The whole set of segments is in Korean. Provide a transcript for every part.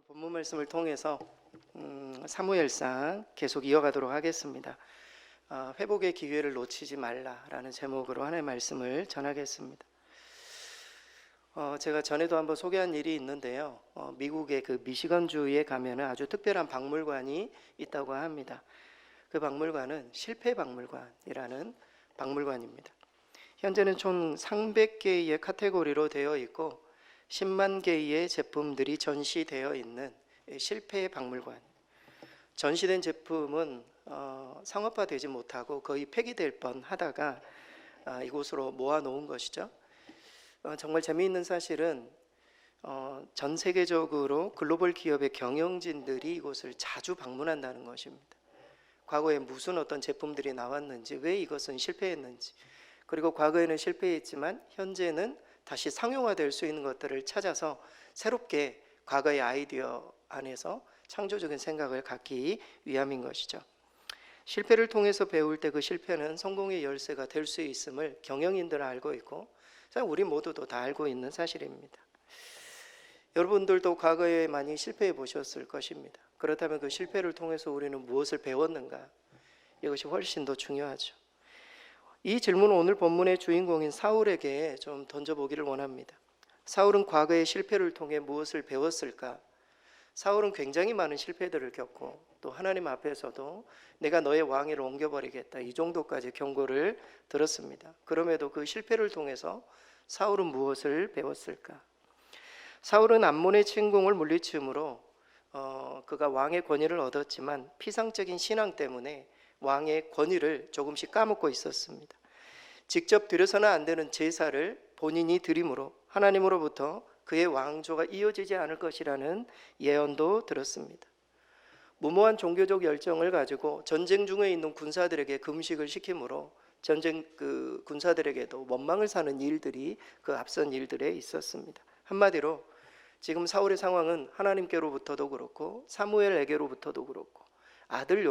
본문 말씀을 통해서 사무엘상 계속 이어가도록 하겠습니다. 회복의 기회를 놓치지 말라라는 제목으로 하나님의 말씀을 전하겠습니다. 제가 전에도 한번 소개한 일이 있는데요. 미국의 그 미시건주에 가면은 아주 특별한 박물관이 있다고 합니다. 그 박물관은 실패박물관이라는 박물관입니다. 현재는 총 300개의 카테고리로 되어 있고 10만 개의 제품들이 전시되어 있는 실패 박물관. 전시된 제품은 상업화되지 못하고 거의 폐기될 뻔하다가 이곳으로 모아놓은 것이죠. 정말 재미있는 사실은 전 세계적으로 글로벌 기업의 경영진들이 이곳을 자주 방문한다는 것입니다. 과거에 무슨 어떤 제품들이 나왔는지, 왜 이것은 실패했는지, 그리고 과거에는 실패했지만 현재는 다시 상용화될 수 있는 것들을 찾아서 새롭게 과거의 아이디어 안에서 창조적인 생각을 갖기 위함인 것이죠. 실패를 통해서 배울 때 그 실패는 성공의 열쇠가 될 수 있음을 경영인들은 알고 있고 우리 모두도 다 알고 있는 사실입니다. 여러분들도 과거에 많이 실패해 보셨을 것입니다. 그렇다면 그 실패를 통해서 우리는 무엇을 배웠는가? 이것이 훨씬 더 중요하죠. 이 질문은 오늘 본문의 주인공인 사울에게 좀 던져보기를 원합니다. 사울은 과거의 실패를 통해 무엇을 배웠을까? 사울은 굉장히 많은 실패들을 겪고 또 하나님 앞에서도 내가 너의 왕위를 옮겨버리겠다, 이 정도까지 경고를 들었습니다. 그럼에도 그 실패를 통해서 사울은 무엇을 배웠을까? 사울은 암몬의 침공을 물리침으로 그가 왕의 권위를 얻었지만 피상적인 신앙 때문에 왕의 권위를 조금씩 까먹고 있었습니다. 직접 드려서는 안 되는 제사를 본인이 드림으로 하나님으로부터 그의 왕조가 이어지지 않을 것이라는 예언도 들었습니다. 무모한 종교적 열정을 가지고 전쟁 중에 있는 군사들에게 금식을 시키므로 전쟁 군사들에게도 원망을 사는 일들이 그 앞선 일들에 있었습니다. 한마디로 지금 사울의 상황은 하나님께로부터도 그렇고 사무엘에게로부터도 그렇고 아들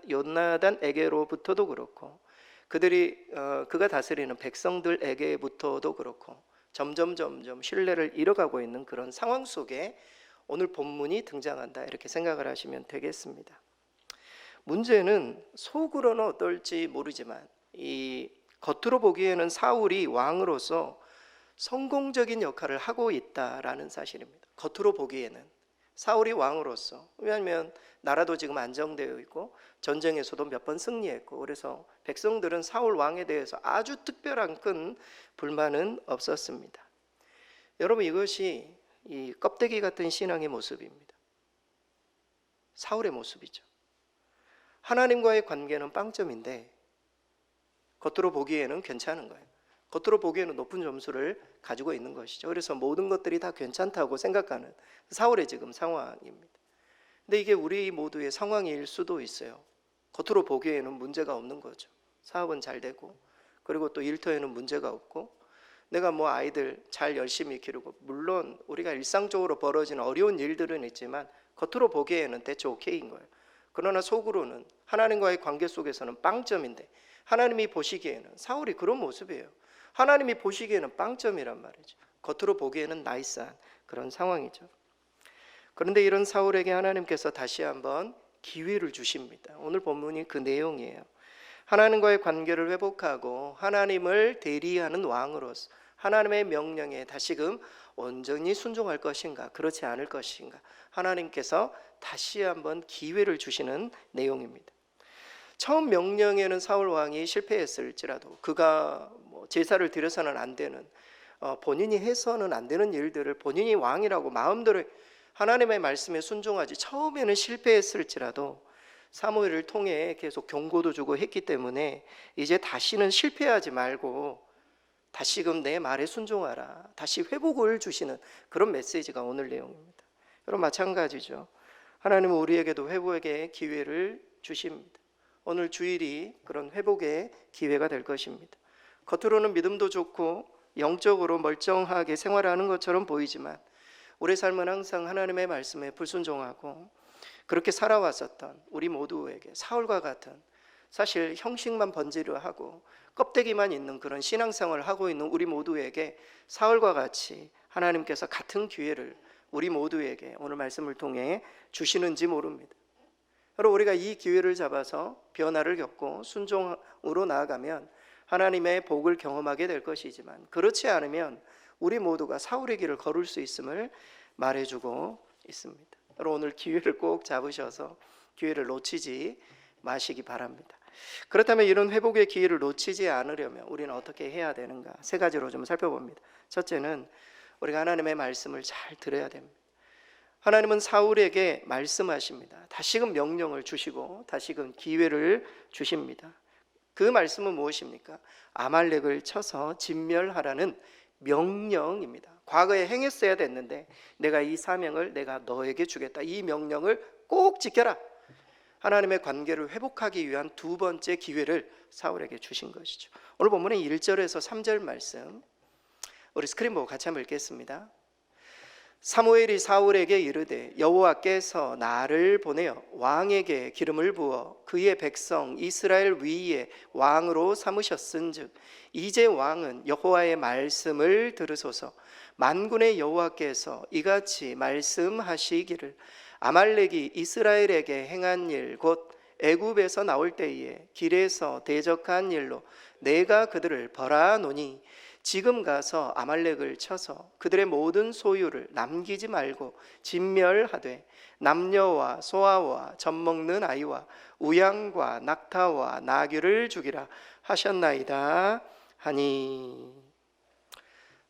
요나단에게로부터도 그렇고 그가 다스리는 백성들에게부터도 그렇고 점점 신뢰를 잃어가고 있는 그런 상황 속에 오늘 본문이 등장한다, 이렇게 생각을 하시면 되겠습니다. 문제는 속으로는 어떨지 모르지만 이 겉으로 보기에는 사울이 왕으로서 성공적인 역할을 하고 있다라는 사실입니다. 겉으로 보기에는 사울이 왕으로서, 왜냐하면 나라도 지금 안정되어 있고 전쟁에서도 몇 번 승리했고 그래서 백성들은 사울 왕에 대해서 아주 특별한 큰 불만은 없었습니다. 여러분, 이것이 이 껍데기 같은 신앙의 모습입니다. 사울의 모습이죠. 하나님과의 관계는 빵점인데 겉으로 보기에는 괜찮은 거예요. 겉으로 보기에는 높은 점수를 가지고 있는 것이죠. 그래서 모든 것들이 다 괜찮다고 생각하는 사울의 지금 상황입니다. 근데 이게 우리 모두의 상황일 수도 있어요. 겉으로 보기에는 문제가 없는 거죠. 사업은 잘 되고 그리고 또 일터에는 문제가 없고 내가 아이들 잘 열심히 기르고, 물론 우리가 일상적으로 벌어지는 어려운 일들은 있지만 겉으로 보기에는 대체 오케이인 거예요. 그러나 속으로는 하나님과의 관계 속에서는 빵점인데 하나님이 보시기에는 사울이 그런 모습이에요. 하나님이 보시기에는 빵점이란 말이죠. 겉으로 보기에는 나이스한 그런 상황이죠. 그런데 이런 사울에게 하나님께서 다시 한번 기회를 주십니다. 오늘 본문이 그 내용이에요. 하나님과의 관계를 회복하고 하나님을 대리하는 왕으로서 하나님의 명령에 다시금 온전히 순종할 것인가, 그렇지 않을 것인가, 하나님께서 다시 한번 기회를 주시는 내용입니다. 처음 명령에는 사울 왕이 실패했을지라도 그가 제사를 드려서는 안 되는, 본인이 해서는 안 되는 일들을 본인이 왕이라고 마음대로 하나님의 말씀에 순종하지 처음에는 실패했을지라도 사무엘을 통해 계속 경고도 주고 했기 때문에 이제 다시는 실패하지 말고 다시금 내 말에 순종하라, 다시 회복을 주시는 그런 메시지가 오늘 내용입니다. 여러분, 마찬가지죠. 하나님은 우리에게도 회복의 기회를 주십니다. 오늘 주일이 그런 회복의 기회가 될 것입니다. 겉으로는 믿음도 좋고 영적으로 멀쩡하게 생활하는 것처럼 보이지만 우리의 삶은 항상 하나님의 말씀에 불순종하고 그렇게 살아왔었던 우리 모두에게 사울과 같은, 사실 형식만 번지르 하고 껍데기만 있는 그런 신앙생활을 하고 있는 우리 모두에게 사울과 같이 하나님께서 같은 기회를 우리 모두에게 오늘 말씀을 통해 주시는지 모릅니다. 여러분, 우리가 이 기회를 잡아서 변화를 겪고 순종으로 나아가면 하나님의 복을 경험하게 될 것이지만, 그렇지 않으면 우리 모두가 사울의 길을 걸을 수 있음을 말해주고 있습니다. 여러분, 오늘 기회를 꼭 잡으셔서 기회를 놓치지 마시기 바랍니다. 그렇다면 이런 회복의 기회를 놓치지 않으려면 우리는 어떻게 해야 되는가? 세 가지로 좀 살펴봅니다. 첫째는 우리가 하나님의 말씀을 잘 들어야 됩니다. 하나님은 사울에게 말씀하십니다. 다시금 명령을 주시고 다시금 기회를 주십니다. 그 말씀은 무엇입니까? 아말렉을 쳐서 진멸하라는 명령입니다. 과거에 행했어야 됐는데 내가 이 사명을 내가 너에게 주겠다. 이 명령을 꼭 지켜라. 하나님의 관계를 회복하기 위한 두 번째 기회를 사울에게 주신 것이죠. 오늘 본문의 1절에서 3절 말씀, 우리 스크린 보고 같이 한번 읽겠습니다. 사무엘이 사울에게 이르되 여호와께서 나를 보내어 왕에게 기름을 부어 그의 백성 이스라엘 위에 왕으로 삼으셨은즉 이제 왕은 여호와의 말씀을 들으소서. 만군의 여호와께서 이같이 말씀하시기를 아말렉이 이스라엘에게 행한 일 곧 애굽에서 나올 때에 길에서 대적한 일로 내가 그들을 벌하노니 지금 가서 아말렉을 쳐서 그들의 모든 소유를 남기지 말고 진멸하되 남녀와 소아와 젖먹는 아이와 우양과 낙타와 나귀를 죽이라 하셨나이다 하니.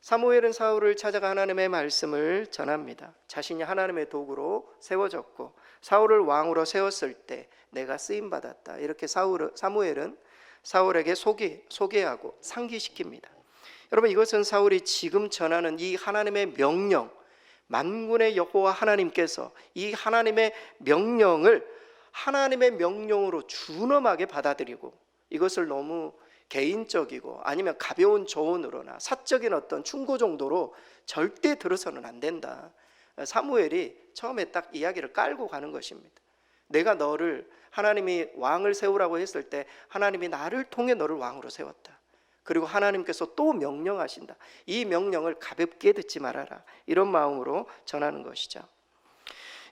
사무엘은 사울을 찾아가 하나님의 말씀을 전합니다. 자신이 하나님의 도구로 세워졌고 사울을 왕으로 세웠을 때 내가 쓰임받았다, 이렇게 사무엘은 사울에게 소개하고 상기시킵니다. 여러분, 이것은 사울이 지금 전하는 이 하나님의 명령, 만군의 여호와 하나님께서 이 하나님의 명령을 하나님의 명령으로 준엄하게 받아들이고 이것을 너무 개인적이고 아니면 가벼운 조언으로나 사적인 어떤 충고 정도로 절대 들어서는 안 된다. 사무엘이 처음에 딱 이야기를 깔고 가는 것입니다. 내가 너를, 하나님이 왕을 세우라고 했을 때 하나님이 나를 통해 너를 왕으로 세웠다. 그리고 하나님께서 또 명령하신다. 이 명령을 가볍게 듣지 말아라. 이런 마음으로 전하는 것이죠.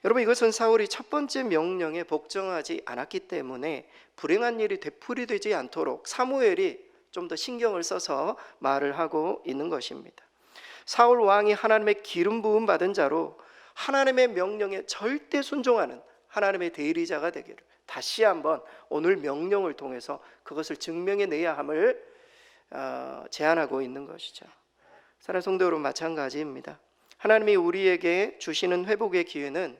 여러분, 이것은 사울이 첫 번째 명령에 복종하지 않았기 때문에 불행한 일이 되풀이되지 않도록 사무엘이 좀 더 신경을 써서 말을 하고 있는 것입니다. 사울 왕이 하나님의 기름 부음 받은 자로 하나님의 명령에 절대 순종하는 하나님의 대리자가 되기를 다시 한번 오늘 명령을 통해서 그것을 증명해내야 함을 제안하고 있는 것이죠. 사랑하는 성도 여러분, 마찬가지입니다. 하나님이 우리에게 주시는 회복의 기회는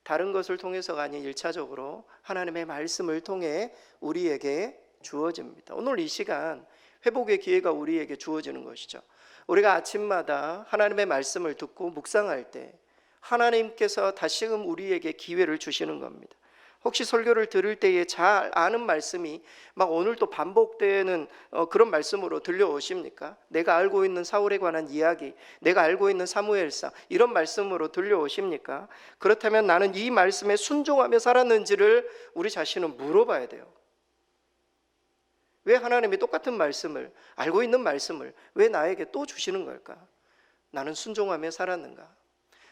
다른 것을 통해서가 아닌 1차적으로 하나님의 말씀을 통해 우리에게 주어집니다. 오늘 이 시간 회복의 기회가 우리에게 주어지는 것이죠. 우리가 아침마다 하나님의 말씀을 듣고 묵상할 때 하나님께서 다시금 우리에게 기회를 주시는 겁니다. 혹시 설교를 들을 때에 잘 아는 말씀이 막 오늘 또 반복되는 그런 말씀으로 들려오십니까? 내가 알고 있는 사울에 관한 이야기, 내가 알고 있는 사무엘상, 이런 말씀으로 들려오십니까? 그렇다면 나는 이 말씀에 순종하며 살았는지를 우리 자신은 물어봐야 돼요. 왜 하나님이 똑같은 말씀을, 알고 있는 말씀을 왜 나에게 또 주시는 걸까? 나는 순종하며 살았는가?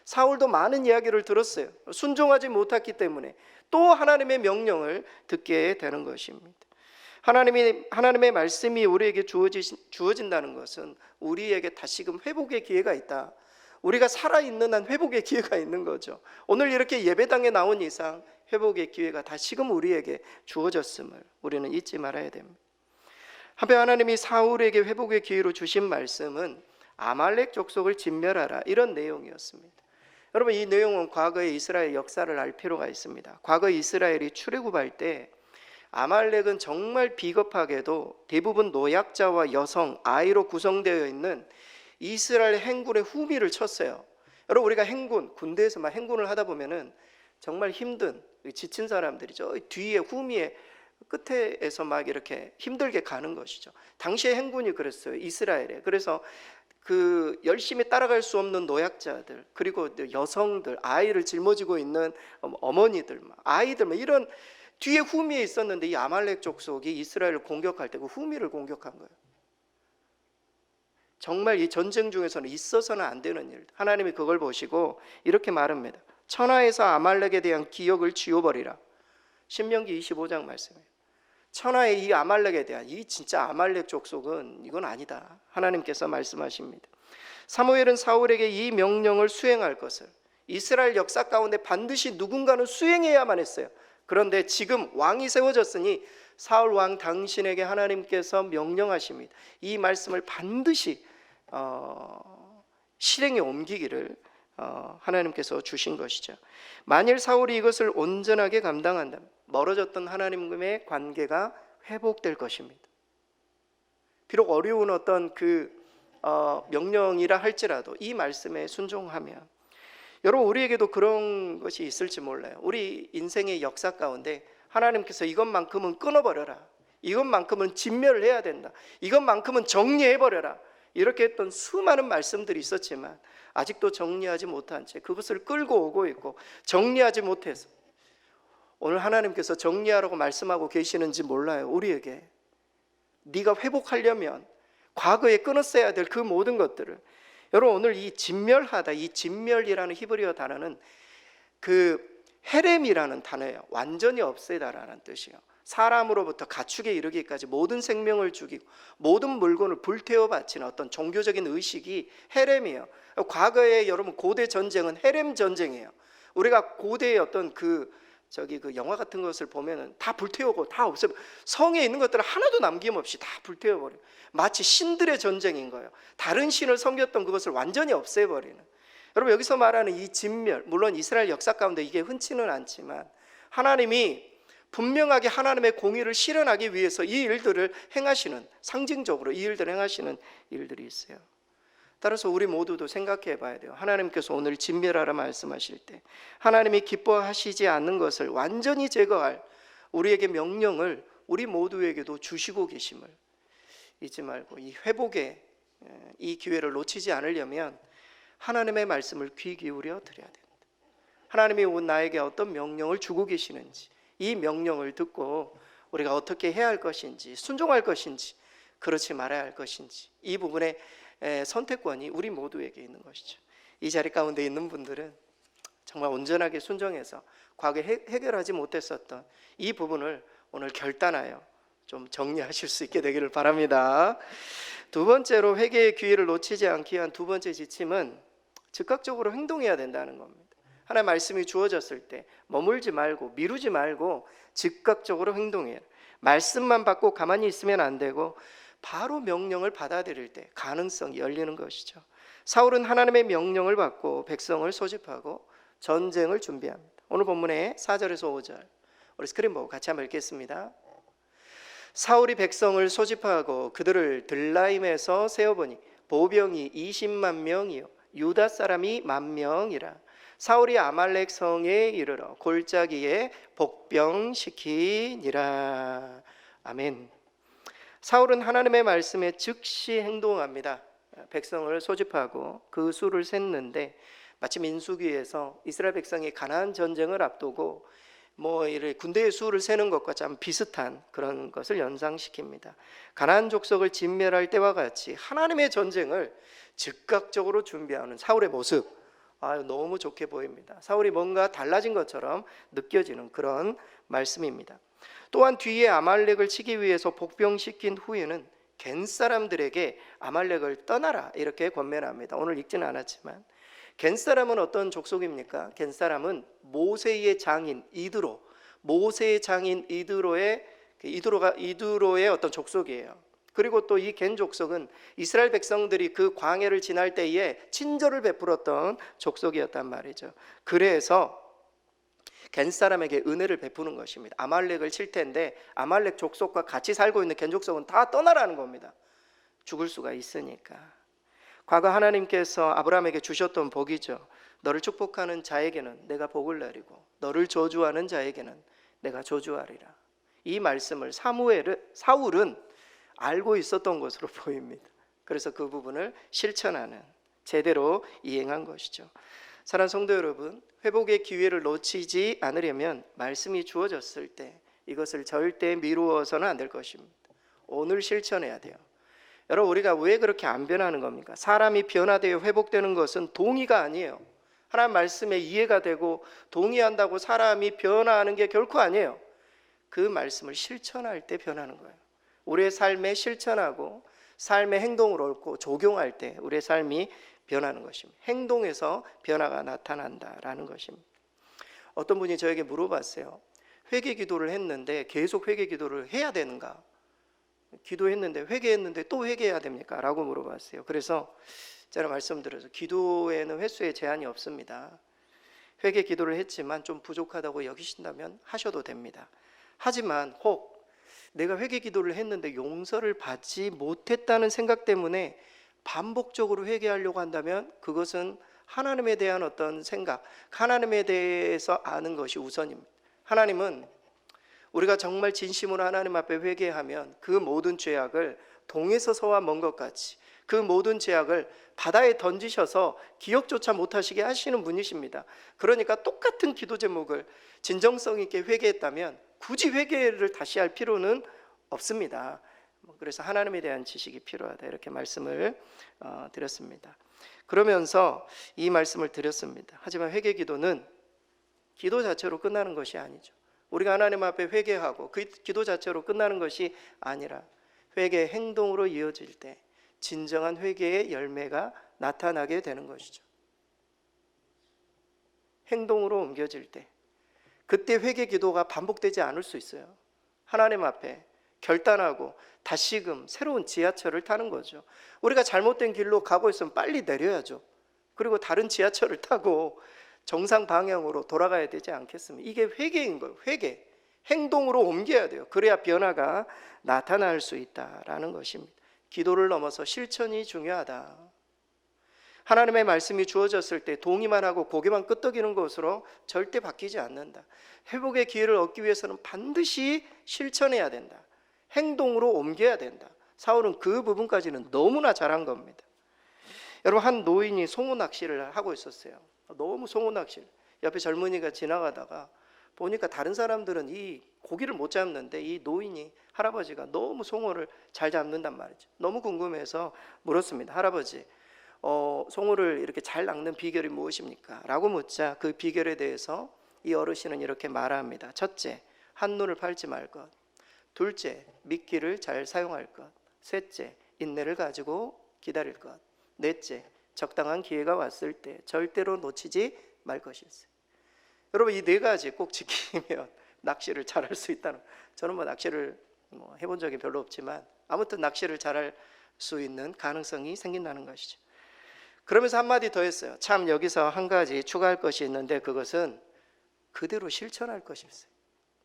사울도 많은 이야기를 들었어요. 순종하지 못했기 때문에 또 하나님의 명령을 듣게 되는 것입니다. 하나님의 말씀이 우리에게 주어진다는 것은 우리에게 다시금 회복의 기회가 있다. 우리가 살아있는 한 회복의 기회가 있는 거죠. 오늘 이렇게 예배당에 나온 이상 회복의 기회가 다시금 우리에게 주어졌음을 우리는 잊지 말아야 됩니다. 한편 하나님이 사울에게 회복의 기회로 주신 말씀은 아말렉 족속을 진멸하라, 이런 내용이었습니다. 여러분, 이 내용은 과거의 이스라엘 역사를 알 필요가 있습니다. 과거 이스라엘이 출애굽할 때 아말렉은 정말 비겁하게도 대부분 노약자와 여성, 아이로 구성되어 있는 이스라엘 행군의 후미를 쳤어요. 여러분, 우리가 군대에서 막 행군을 하다 보면은 정말 힘든, 지친 사람들이 저 뒤에 후미에 끝에서 막 이렇게 힘들게 가는 것이죠. 당시의 행군이 그랬어요, 이스라엘에. 그래서 그 열심히 따라갈 수 없는 노약자들, 그리고 여성들, 아이를 짊어지고 있는 어머니들, 아이들, 이런 뒤에 후미에 있었는데 이 아말렉 족속이 이스라엘을 공격할 때 그 후미를 공격한 거예요. 정말 이 전쟁 중에서는 있어서는 안 되는 일. 하나님이 그걸 보시고 이렇게 말합니다. 천하에서 아말렉에 대한 기억을 지워버리라. 신명기 25장 말씀이에요. 천하의 이 아말렉에 대한, 이 진짜 아말렉 족속은 이건 아니다, 하나님께서 말씀하십니다. 사무엘은 사울에게 이 명령을 수행할 것을, 이스라엘 역사 가운데 반드시 누군가는 수행해야만 했어요. 그런데 지금 왕이 세워졌으니 사울 왕 당신에게 하나님께서 명령하십니다. 이 말씀을 반드시 실행에 옮기기를 하나님께서 주신 것이죠. 만일 사울이 이것을 온전하게 감당한다면 멀어졌던 하나님과의 관계가 회복될 것입니다. 비록 어려운 어떤 그 명령이라 할지라도 이 말씀에 순종하면, 여러분 우리에게도 그런 것이 있을지 몰라요. 우리 인생의 역사 가운데 하나님께서 이것만큼은 끊어버려라, 이것만큼은 진멸해야 된다, 이것만큼은 정리해버려라, 이렇게 했던 수많은 말씀들이 있었지만 아직도 정리하지 못한 채 그것을 끌고 오고 있고, 정리하지 못해서 오늘 하나님께서 정리하라고 말씀하고 계시는지 몰라요. 우리에게 네가 회복하려면 과거에 끊었어야 될 그 모든 것들을, 여러분 오늘 이 진멸하다, 이 진멸이라는 히브리어 단어는 그 헤렘이라는 단어예요. 완전히 없애다라는 뜻이에요. 사람으로부터 가축에 이르기까지 모든 생명을 죽이고 모든 물건을 불태워 바치는 어떤 종교적인 의식이 헤렘이에요. 과거에 여러분 고대 전쟁은 헤렘 전쟁이에요. 우리가 고대의 어떤 그 영화 같은 것을 보면은 다 불태우고 다 없애고, 성에 있는 것들을 하나도 남김없이 다 불태워버려요. 마치 신들의 전쟁인 거예요. 다른 신을 섬겼던 그것을 완전히 없애버리는. 여러분 여기서 말하는 이 진멸, 물론 이스라엘 역사 가운데 이게 흔치는 않지만 하나님이 분명하게 하나님의 공의를 실현하기 위해서 이 일들을 행하시는, 상징적으로 이 일들을 행하시는 일들이 있어요. 따라서 우리 모두도 생각해 봐야 돼요. 하나님께서 오늘 진멸하라 말씀하실 때 하나님이 기뻐하시지 않는 것을 완전히 제거할 우리에게 명령을 우리 모두에게도 주시고 계심을 잊지 말고, 이 회복의 이 기회를 놓치지 않으려면 하나님의 말씀을 귀 기울여 드려야 됩니다. 하나님이 나에게 어떤 명령을 주고 계시는지, 이 명령을 듣고 우리가 어떻게 해야 할 것인지, 순종할 것인지, 그렇지 말아야 할 것인지, 이 부분에 선택권이 우리 모두에게 있는 것이죠. 이 자리 가운데 있는 분들은 정말 온전하게 순종해서 과거에 해결하지 못했었던 이 부분을 오늘 결단하여 좀 정리하실 수 있게 되기를 바랍니다. 두 번째로 회개의 기회를 놓치지 않기 위한 두 번째 지침은 즉각적으로 행동해야 된다는 겁니다. 하나님의 말씀이 주어졌을 때 머물지 말고 미루지 말고 즉각적으로 행동해야 돼요. 말씀만 받고 가만히 있으면 안 되고 바로 명령을 받아들일 때 가능성이 열리는 것이죠. 사울은 하나님의 명령을 받고 백성을 소집하고 전쟁을 준비합니다. 오늘 본문의 4절에서 5절 우리 스크린 보고 같이 한번 읽겠습니다. 사울이 백성을 소집하고 그들을 들라임에서 세어보니 보병이 20만 명이요 유다 사람이 10,000명이라. 사울이 아말렉 성에 이르러 골짜기에 복병시키니라. 아멘. 사울은 하나님의 말씀에 즉시 행동합니다. 백성을 소집하고 그 수를 셌는데 마치 민수기에서 이스라엘 백성이 가나안 전쟁을 앞두고 이렇게 군대의 수를 세는 것과 참 비슷한 그런 것을 연상시킵니다. 가나안 족속을 진멸할 때와 같이 하나님의 전쟁을 즉각적으로 준비하는 사울의 모습, 너무 좋게 보입니다. 사울이 뭔가 달라진 것처럼 느껴지는 그런 말씀입니다. 또한 뒤에 아말렉을 치기 위해서 복병시킨 후에는 겐 사람들에게 아말렉을 떠나라 이렇게 권면합니다. 오늘 읽지는 않았지만 겐 사람은 어떤 족속입니까? 겐 사람은 모세의 장인 이드로, 모세의 장인 이드로의 어떤 족속이에요. 그리고 또 이 겐 족속은 이스라엘 백성들이 그 광야를 지날 때에 친절을 베풀었던 족속이었단 말이죠. 그래서 겐 사람에게 은혜를 베푸는 것입니다. 아말렉을 칠 텐데 아말렉 족속과 같이 살고 있는 겐 족속은 다 떠나라는 겁니다. 죽을 수가 있으니까. 과거 하나님께서 아브라함에게 주셨던 복이죠. 너를 축복하는 자에게는 내가 복을 내리고 너를 저주하는 자에게는 내가 저주하리라. 이 말씀을 사울은 알고 있었던 것으로 보입니다. 그래서 그 부분을 실천하는, 제대로 이행한 것이죠. 사랑하는 성도 여러분, 회복의 기회를 놓치지 않으려면 말씀이 주어졌을 때 이것을 절대 미루어서는 안 될 것입니다. 오늘 실천해야 돼요. 여러분, 우리가 왜 그렇게 안 변하는 겁니까? 사람이 변화되어 회복되는 것은 동의가 아니에요. 하나님 말씀에 이해가 되고 동의한다고 사람이 변화하는 게 결코 아니에요. 그 말씀을 실천할 때 변하는 거예요. 우리의 삶에 실천하고 삶의 행동으로 옳고 적용할 때 우리의 삶이 변하는 것입니다. 행동에서 변화가 나타난다라는 것입니다. 어떤 분이 저에게 물어봤어요. 회개 기도를 했는데 계속 회개 기도를 해야 되는가? 기도했는데 회개했는데 또 회개해야 됩니까? 라고 물어봤어요. 그래서 제가 말씀드려서 기도에는 횟수에 제한이 없습니다. 회개 기도를 했지만 좀 부족하다고 여기신다면 하셔도 됩니다. 하지만 혹 내가 회개 기도를 했는데 용서를 받지 못했다는 생각 때문에 반복적으로 회개하려고 한다면 그것은 하나님에 대한 어떤 생각, 하나님에 대해서 아는 것이 우선입니다. 하나님은 우리가 정말 진심으로 하나님 앞에 회개하면 그 모든 죄악을 동에서 서와 먼 것 같이 그 모든 죄악을 바다에 던지셔서 기억조차 못하시게 하시는 분이십니다. 그러니까 똑같은 기도 제목을 진정성 있게 회개했다면 굳이 회개를 다시 할 필요는 없습니다. 그래서 하나님에 대한 지식이 필요하다 이렇게 말씀을 드렸습니다. 그러면서 이 말씀을 드렸습니다. 하지만 회개 기도는 기도 자체로 끝나는 것이 아니죠. 우리가 하나님 앞에 회개하고 그 기도 자체로 끝나는 것이 아니라 회개 행동으로 이어질 때 진정한 회개의 열매가 나타나게 되는 것이죠. 행동으로 옮겨질 때 그때 회개 기도가 반복되지 않을 수 있어요. 하나님 앞에 결단하고 다시금 새로운 지하철을 타는 거죠. 우리가 잘못된 길로 가고 있으면 빨리 내려야죠. 그리고 다른 지하철을 타고 정상 방향으로 돌아가야 되지 않겠습니까? 이게 회개인 거예요. 회개. 행동으로 옮겨야 돼요. 그래야 변화가 나타날 수 있다라는 것입니다. 기도를 넘어서 실천이 중요하다. 하나님의 말씀이 주어졌을 때 동의만 하고 고개만 끄덕이는 것으로 절대 바뀌지 않는다. 회복의 기회를 얻기 위해서는 반드시 실천해야 된다. 행동으로 옮겨야 된다. 사울은 그 부분까지는 너무나 잘한 겁니다. 여러분, 한 노인이 송어 낚시를 하고 있었어요. 너무 송어 낚시를. 옆에 젊은이가 지나가다가 보니까 다른 사람들은 이 고기를 못 잡는데 이 노인이 할아버지가 너무 송어를 잘 잡는단 말이죠. 너무 궁금해서 물었습니다. 할아버지, 송어를 이렇게 잘 낚는 비결이 무엇입니까? 라고 묻자 그 비결에 대해서 이 어르신은 이렇게 말합니다. 첫째, 한눈을 팔지 말 것. 둘째, 미끼를 잘 사용할 것. 셋째, 인내를 가지고 기다릴 것. 넷째, 적당한 기회가 왔을 때 절대로 놓치지 말 것일세. 여러분, 이 네 가지 꼭 지키면 낚시를 잘할 수 있다는. 저는 낚시를 해본 적이 별로 없지만 아무튼 낚시를 잘할 수 있는 가능성이 생긴다는 것이죠. 그러면서 한마디 더 했어요. 참, 여기서 한 가지 추가할 것이 있는데 그것은 그대로 실천할 것일세.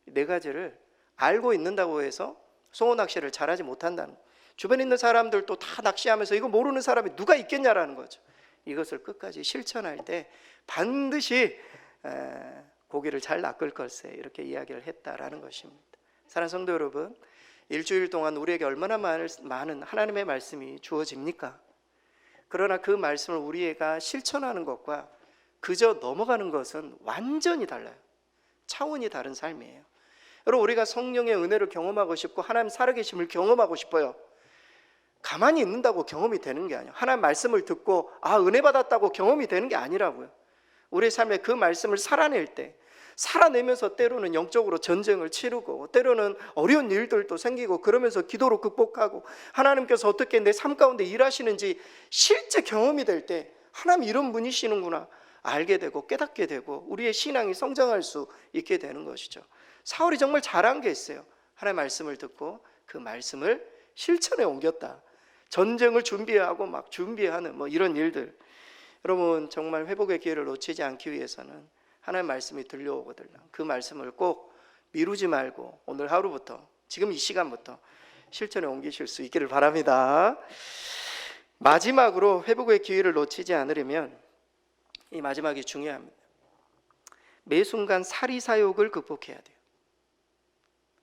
네 가지를 알고 있는다고 해서 송어 낚시를 잘하지 못한다는, 주변에 있는 사람들도 다 낚시하면서 이거 모르는 사람이 누가 있겠냐라는 거죠. 이것을 끝까지 실천할 때 반드시 고기를 잘 낚을 걸세 이렇게 이야기를 했다라는 것입니다. 사랑하는 성도 여러분, 일주일 동안 우리에게 얼마나 많은 하나님의 말씀이 주어집니까? 그러나 그 말씀을 우리가 실천하는 것과 그저 넘어가는 것은 완전히 달라요. 차원이 다른 삶이에요. 여러분, 우리가 성령의 은혜를 경험하고 싶고 하나님 살아계심을 경험하고 싶어요. 가만히 있는다고 경험이 되는 게 아니에요. 하나님 말씀을 듣고 은혜 받았다고 경험이 되는 게 아니라고요. 우리 삶에 그 말씀을 살아낼 때, 살아내면서 때로는 영적으로 전쟁을 치르고 때로는 어려운 일들도 생기고 그러면서 기도로 극복하고 하나님께서 어떻게 내 삶 가운데 일하시는지 실제 경험이 될 때 하나님 이런 분이시는구나 알게 되고 깨닫게 되고 우리의 신앙이 성장할 수 있게 되는 것이죠. 사울이 정말 잘한 게 있어요. 하나님의 말씀을 듣고 그 말씀을 실천에 옮겼다. 전쟁을 준비하고 막 준비하는 이런 일들. 여러분, 정말 회복의 기회를 놓치지 않기 위해서는 하나님의 말씀이 들려오거든요. 그 말씀을 꼭 미루지 말고 오늘 하루부터, 지금 이 시간부터 실천에 옮기실 수 있기를 바랍니다. 마지막으로 회복의 기회를 놓치지 않으려면 이 마지막이 중요합니다. 매 순간 사리사욕을 극복해야 돼요.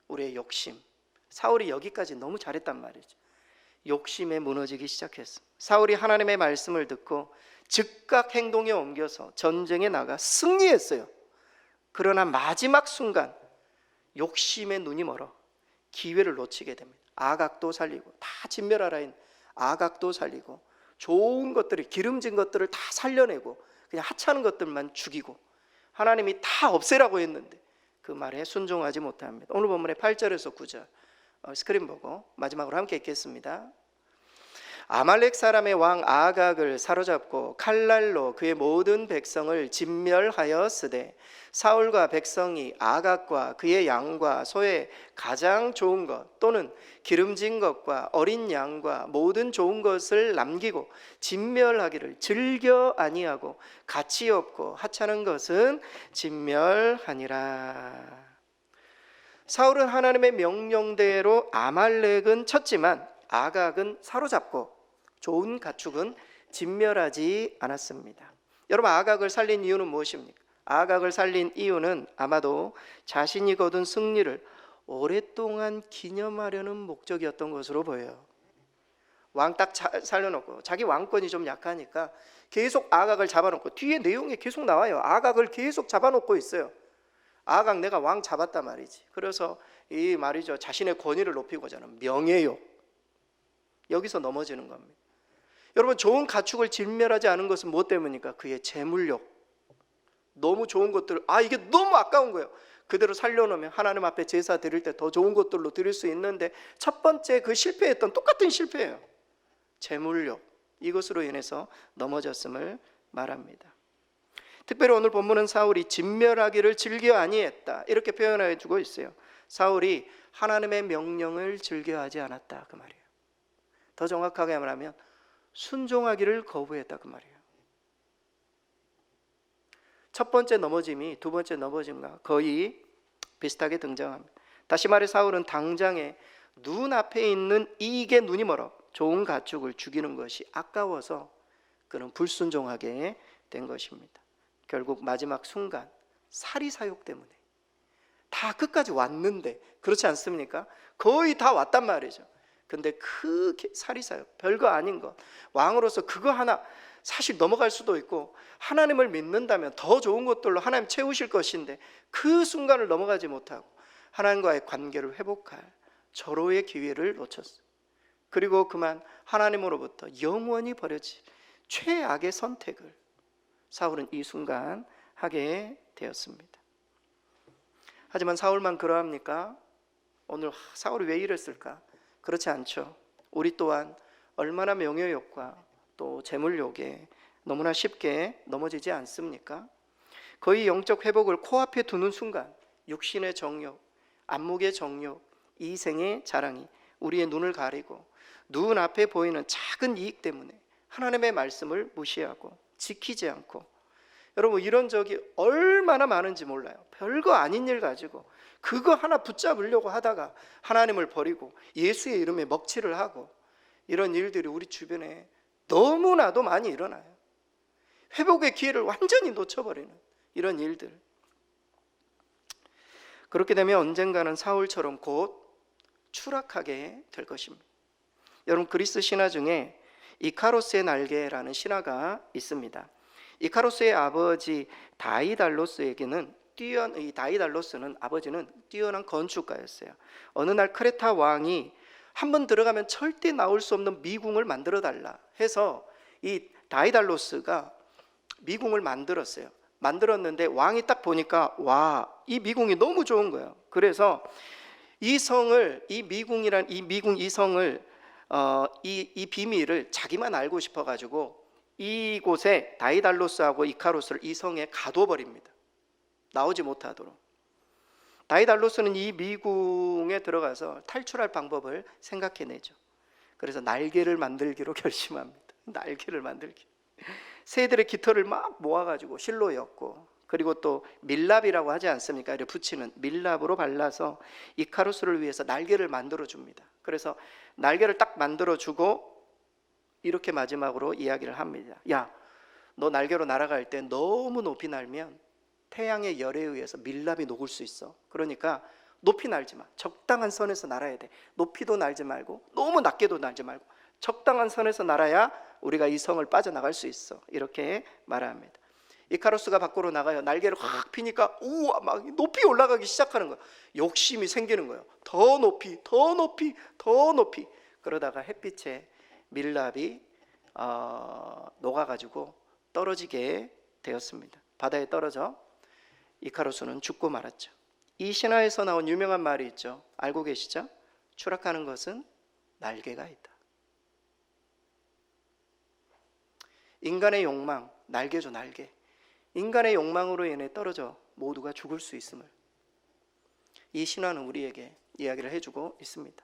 우리의 욕심. 사울이 여기까지 너무 잘했단 말이죠. 욕심에 무너지기 시작했어. 사울이 하나님의 말씀을 듣고 즉각 행동에 옮겨서 전쟁에 나가 승리했어요. 그러나 마지막 순간 욕심에 눈이 멀어 기회를 놓치게 됩니다. 아각도 살리고 다 진멸하라. 아각도 살리고 좋은 것들을, 기름진 것들을 다 살려내고 그냥 하찮은 것들만 죽이고 하나님이 다 없애라고 했는데 그 말에 순종하지 못합니다. 오늘 본문의 8절에서 9절 스크린 보고 마지막으로 함께 읽겠습니다. 아말렉 사람의 왕 아각을 사로잡고 칼날로 그의 모든 백성을 진멸하였으되 사울과 백성이 아각과 그의 양과 소의 가장 좋은 것 또는 기름진 것과 어린 양과 모든 좋은 것을 남기고 진멸하기를 즐겨 아니하고 가치 없고 하찮은 것은 진멸하니라. 사울은 하나님의 명령대로 아말렉은 쳤지만 아각은 사로잡고 좋은 가축은 진멸하지 않았습니다. 여러분, 아각을 살린 이유는 무엇입니까? 아각을 살린 이유는 아마도 자신이 거둔 승리를 오랫동안 기념하려는 목적이었던 것으로 보여요. 왕 딱 살려놓고 자기 왕권이 좀 약하니까 계속 아각을 잡아놓고, 뒤에 내용이 계속 나와요. 아각을 계속 잡아놓고 있어요. 아각 내가 왕 잡았단 말이지. 그래서 이 말이죠, 자신의 권위를 높이고자는 명예욕, 여기서 넘어지는 겁니다. 여러분, 좋은 가축을 진멸하지 않은 것은 무엇 때문입니까? 그의 재물욕. 너무 좋은 것들, 이게 너무 아까운 거예요. 그대로 살려놓으면 하나님 앞에 제사 드릴 때 더 좋은 것들로 드릴 수 있는데 첫 번째 그 실패했던 똑같은 실패예요. 재물욕, 이것으로 인해서 넘어졌음을 말합니다. 특별히 오늘 본문은 사울이 진멸하기를 즐겨 아니했다 이렇게 표현해 주고 있어요. 사울이 하나님의 명령을 즐겨하지 않았다 그 말이에요. 더 정확하게 말하면 순종하기를 거부했다 그 말이에요. 첫 번째 넘어짐이 두 번째 넘어짐과 거의 비슷하게 등장합니다. 다시 말해 사울은 당장에 눈앞에 있는 이익에 눈이 멀어 좋은 가축을 죽이는 것이 아까워서 그는 불순종하게 된 것입니다. 결국 마지막 순간 사리사욕 때문에 다 끝까지 왔는데, 그렇지 않습니까? 거의 다 왔단 말이죠. 근데 그 사리사욕, 별거 아닌 것, 왕으로서 그거 하나 사실 넘어갈 수도 있고 하나님을 믿는다면 더 좋은 것들로 하나님 채우실 것인데 그 순간을 넘어가지 못하고 하나님과의 관계를 회복할 절호의 기회를 놓쳤어요. 그리고 그만 하나님으로부터 영원히 버려질 최악의 선택을 사울은 이 순간 하게 되었습니다. 하지만 사울만 그러합니까? 오늘 사울이 왜 이랬을까? 그렇지 않죠. 우리 또한 얼마나 명예욕과 또 재물욕에 너무나 쉽게 넘어지지 않습니까? 거의 영적 회복을 코앞에 두는 순간 육신의 정욕, 안목의 정욕, 이생의 자랑이 우리의 눈을 가리고 눈앞에 보이는 작은 이익 때문에 하나님의 말씀을 무시하고 지키지 않고, 여러분 이런 적이 얼마나 많은지 몰라요. 별거 아닌 일 가지고 그거 하나 붙잡으려고 하다가 하나님을 버리고 예수의 이름에 먹칠을 하고, 이런 일들이 우리 주변에 너무나도 많이 일어나요. 회복의 기회를 완전히 놓쳐버리는 이런 일들. 그렇게 되면 언젠가는 사울처럼 곧 추락하게 될 것입니다. 여러분, 그리스 신화 중에 이카로스의 날개라는 신화가 있습니다. 이카로스의 아버지 다이달로스에게는 이 다이달로스는 아버지는 뛰어난 건축가였어요. 어느 날 크레타 왕이 한번 들어가면 절대 나올 수 없는 미궁을 만들어 달라 해서 이 다이달로스가 미궁을 만들었어요. 만들었는데 왕이 딱 보니까 와, 이 미궁이 너무 좋은 거예요. 그래서 이 성을, 이 미궁이란 이 미궁 이 성을 이 비밀을 자기만 알고 싶어 가지고 이곳에 다이달로스하고 이카로스를 이 성에 가둬버립니다. 나오지 못하도록. 다이달로스는 이 미궁에 들어가서 탈출할 방법을 생각해내죠. 그래서 날개를 만들기로 결심합니다. 날개를 만들기. 새들의 깃털을 막 모아가지고 실로 엮고, 그리고 또 밀랍이라고 하지 않습니까? 이렇게 붙이는 밀랍으로 발라서 이카로스를 위해서 날개를 만들어 줍니다. 그래서 날개를 딱 만들어 주고 이렇게 마지막으로 이야기를 합니다. 야, 너 날개로 날아갈 때 너무 높이 날면 태양의 열에 의해서 밀랍이 녹을 수 있어. 그러니까 높이 날지 마. 적당한 선에서 날아야 돼. 높이도 날지 말고 너무 낮게도 날지 말고 적당한 선에서 날아야 우리가 이 성을 빠져나갈 수 있어. 이렇게 말합니다. 이카로스가 밖으로 나가요. 날개를 확 피니까 우와, 막 높이 올라가기 시작하는 거예요. 욕심이 생기는 거예요. 더 높이, 더 높이, 더 높이. 그러다가 햇빛에 밀랍이 녹아가지고 떨어지게 되었습니다. 바다에 떨어져 이카루스는 죽고 말았죠. 이 신화에서 나온 유명한 말이 있죠. 알고 계시죠? 추락하는 것은 날개가 있다. 인간의 욕망, 날개죠, 날개. 인간의 욕망으로 인해 떨어져 모두가 죽을 수 있음을 이 신화는 우리에게 이야기를 해주고 있습니다.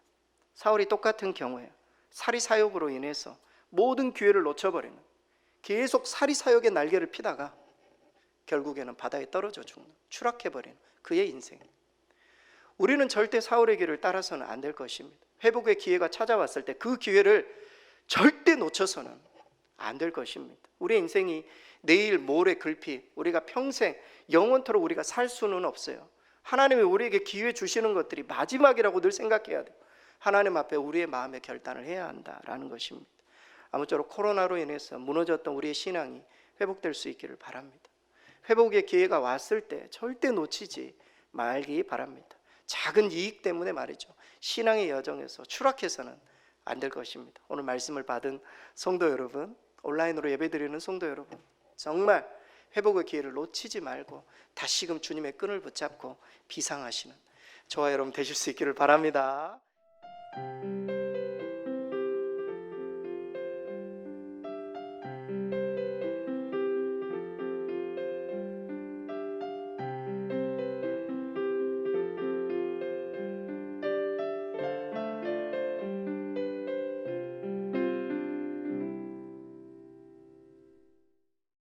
사울이 똑같은 경우에 사리사욕으로 인해서 모든 기회를 놓쳐버리는, 계속 사리사욕의 날개를 피다가 결국에는 바다에 떨어져 죽는, 추락해버리는 그의 인생. 우리는 절대 사울의 길을 따라서는 안 될 것입니다. 회복의 기회가 찾아왔을 때 그 기회를 절대 놓쳐서는 안 될 것입니다. 우리의 인생이 내일 모레 글피, 우리가 평생 영원토록 우리가 살 수는 없어요. 하나님이 우리에게 기회 주시는 것들이 마지막이라고 늘 생각해야 돼요. 하나님 앞에 우리의 마음의 결단을 해야 한다라는 것입니다. 아무쪼록 코로나로 인해서 무너졌던 우리의 신앙이 회복될 수 있기를 바랍니다. 회복의 기회가 왔을 때 절대 놓치지 말기 바랍니다. 작은 이익 때문에 말이죠, 신앙의 여정에서 추락해서는 안 될 것입니다. 오늘 말씀을 받은 성도 여러분, 온라인으로 예배드리는 성도 여러분, 정말 회복의 기회를 놓치지 말고 다시금 주님의 끈을 붙잡고 비상하시는 저와 여러분 되실 수 있기를 바랍니다.